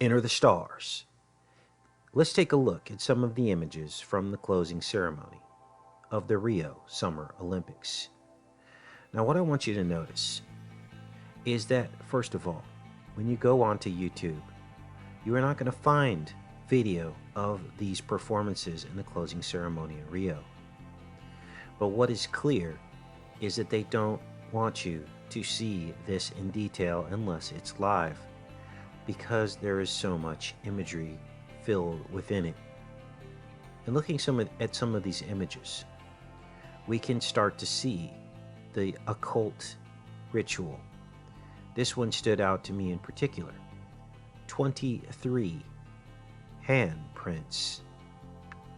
enter the stars. Let's take a look at some of the images from the closing ceremony of the Rio Summer Olympics. Now, what I want you to notice is that, first of all, when you go onto YouTube, you are not going to find video of these performances in the closing ceremony in Rio. But what is clear is that they don't want you to see this in detail unless it's live, because there is so much imagery filled within it. And looking at some of these images, we can start to see the occult ritual. This one stood out to me in particular. 23 handprints.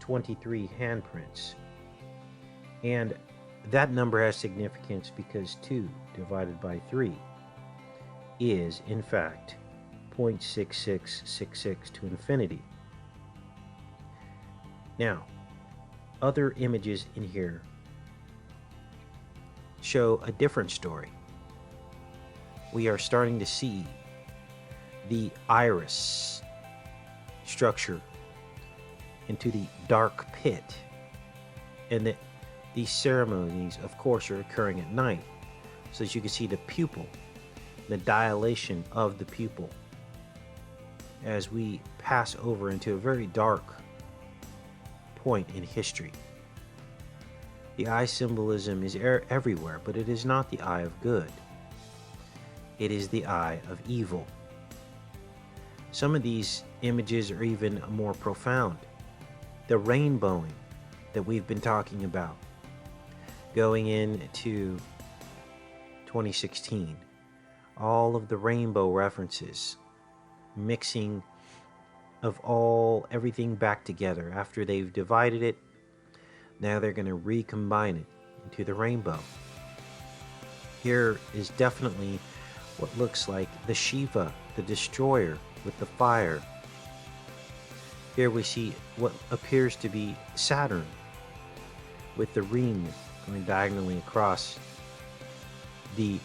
23 handprints. And that number has significance because 2 divided by 3 is, in fact, 0.6666 to infinity. Now, other images in here show a different story. We are starting to see the iris structure into the dark pit, and that these ceremonies, of course, are occurring at night, so that you can see the pupil, the dilation of the pupil, as we pass over into a very dark point in history. The eye symbolism is everywhere, but it is not the eye of good. It is the eye of evil. Some of these images are even more profound. The rainbowing that we've been talking about going into 2016. All of the rainbow references, mixing of everything back together. After they've divided it, now they're going to recombine it into the rainbow. Here is definitely what looks like the Shiva, the destroyer, with the fire. Here we see what appears to be Saturn, with the ring going diagonally across the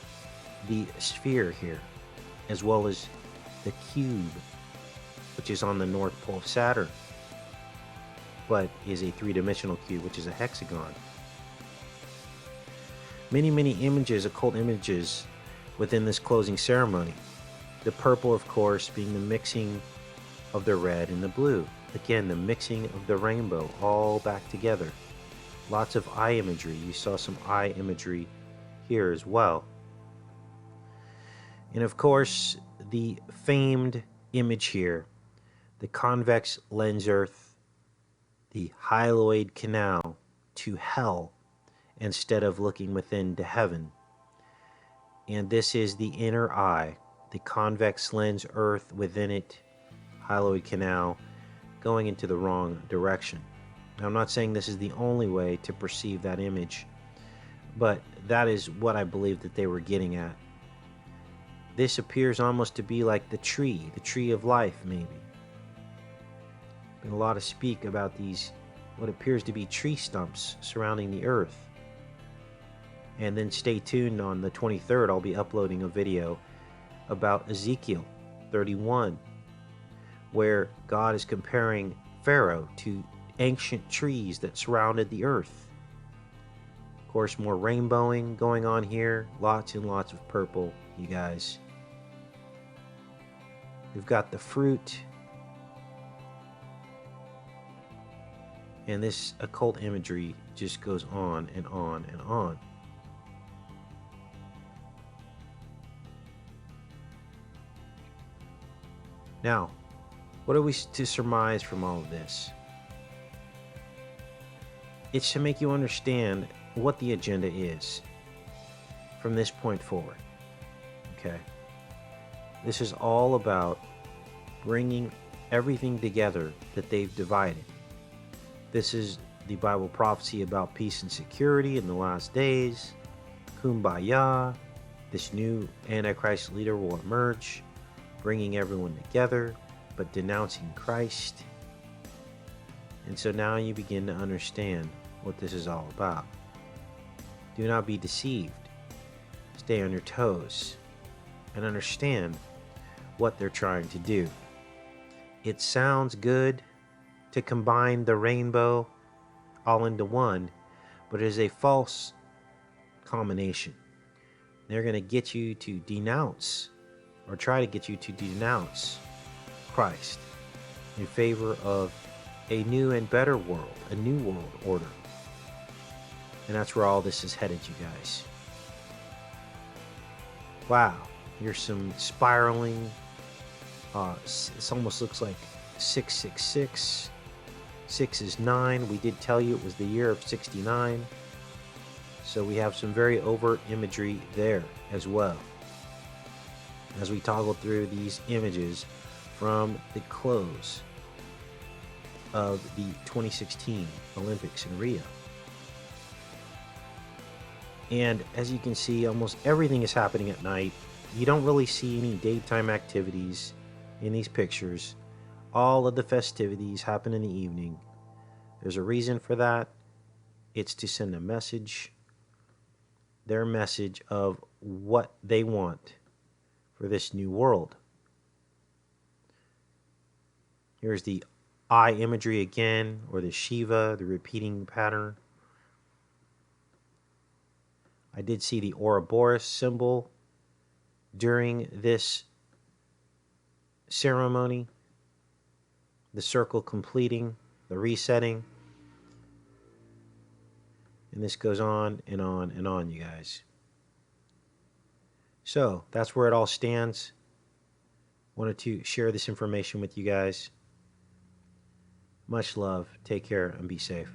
sphere here, as well as the cube, which is on the North Pole of Saturn, but is a three-dimensional cube, which is a hexagon. Many, many images, occult images, within this closing ceremony. The purple, of course, being the mixing of the red and the blue. Again, the mixing of the rainbow, all back together. Lots of eye imagery. You saw some eye imagery here as well. And of course, the famed image here, the convex lens earth, the hyaloid canal to hell instead of looking within to heaven. And this is the inner eye, the convex lens earth within it, hyaloid canal, going into the wrong direction. Now, I'm not saying this is the only way to perceive that image, but that is what I believe that they were getting at. This appears almost to be like the tree of life, maybe. Been a lot of speak about these, what appears to be tree stumps surrounding the earth. And then stay tuned. On the 23rd, I'll be uploading a video about Ezekiel 31, where God is comparing Pharaoh to ancient trees that surrounded the earth. Of course, more rainbowing going on here. Lots and lots of purple, you guys. We've got the fruit. And this occult imagery just goes on and on and on. Now, what are we to surmise from all of this? It's to make you understand what the agenda is from this point forward. Okay? This is all about bringing everything together that they've divided. This is the Bible prophecy about peace and security in the last days. Kumbaya. This new Antichrist leader will emerge, bringing everyone together, but denouncing Christ. And so now you begin to understand what this is all about. Do not be deceived. Stay on your toes and understand what they're trying to do. It sounds good to combine the rainbow all into one, but it is a false combination. They're going to get you to denounce, or try to get you to denounce, Christ in favor of a new and better world, a new world order. And that's where all this is headed, you guys. Wow, here's some spiraling. This almost looks like 666. 6 is 9. We did tell you it was the year of 69. So we have some very overt imagery there as well, as we toggle through these images from the close of the 2016 Olympics in Rio. And as you can see, almost everything is happening at night. You don't really see any daytime activities in these pictures. All of the festivities happen in the evening. There's a reason for that. It's to send a message, their message of what they want for this new world. Here's the eye imagery again, or the Shiva, the repeating pattern. I did see the Ouroboros symbol during this ceremony, the circle completing, the resetting. And this goes on and on and on, you guys. So that's where it all stands. Wanted to share this information with you guys. Much love. Take care and be safe.